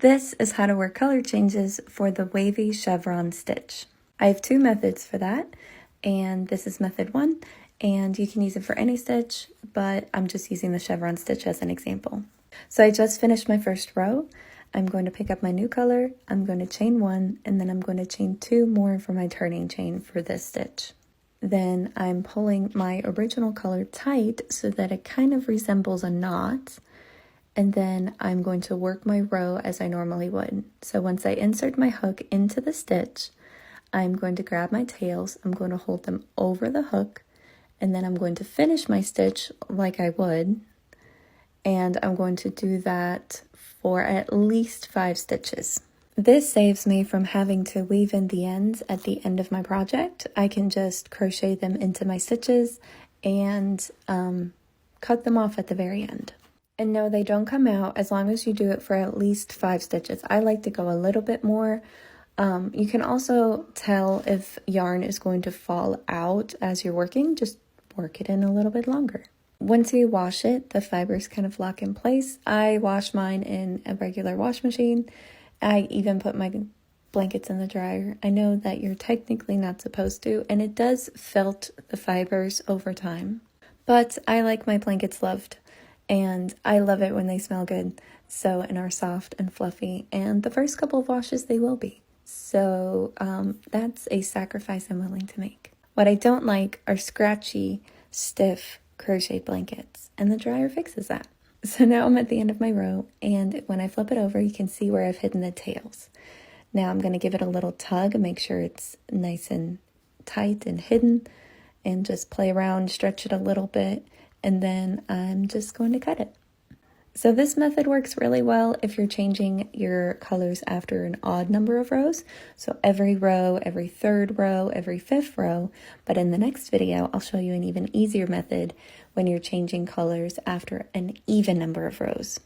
This is how to work color changes for the Wavy Chevron stitch. I have two methods for that, and this is method 1, and you can use it for any stitch, but I'm just using the chevron stitch as an example. So I just finished my first row. I'm going to pick up my new color, I'm going to chain 1, and then I'm going to chain 2 more for my turning chain for this stitch. Then I'm pulling my original color tight so that it kind of resembles a knot. And then I'm going to work my row as I normally would. So once I insert my hook into the stitch, I'm going to grab my tails, I'm going to hold them over the hook, and then I'm going to finish my stitch like I would. And I'm going to do that for at least 5 stitches. This saves me from having to weave in the ends at the end of my project. I can just crochet them into my stitches and cut them off at the very end. And no, they don't come out as long as you do it for at least 5 stitches. I like to go a little bit more. You can also tell if yarn is going to fall out as you're working. Just work it in a little bit longer. Once you wash it, the fibers kind of lock in place. I wash mine in a regular wash machine. I even put my blankets in the dryer. I know that you're technically not supposed to, and it does felt the fibers over time. But I like my blankets loved. And I love it when they smell good, so, and are soft and fluffy, and the first couple of washes they will be. So that's a sacrifice I'm willing to make. What I don't like are scratchy, stiff crochet blankets, and the dryer fixes that. So now I'm at the end of my row, and when I flip it over, you can see where I've hidden the tails. Now I'm going to give it a little tug and make sure it's nice and tight and hidden, and just play around, stretch it a little bit, and then I'm just going to cut it. So this method works really well if you're changing your colors after an odd number of rows. So every row, every 3rd row, every 5th row. But in the next video, I'll show you an even easier method when you're changing colors after an even number of rows.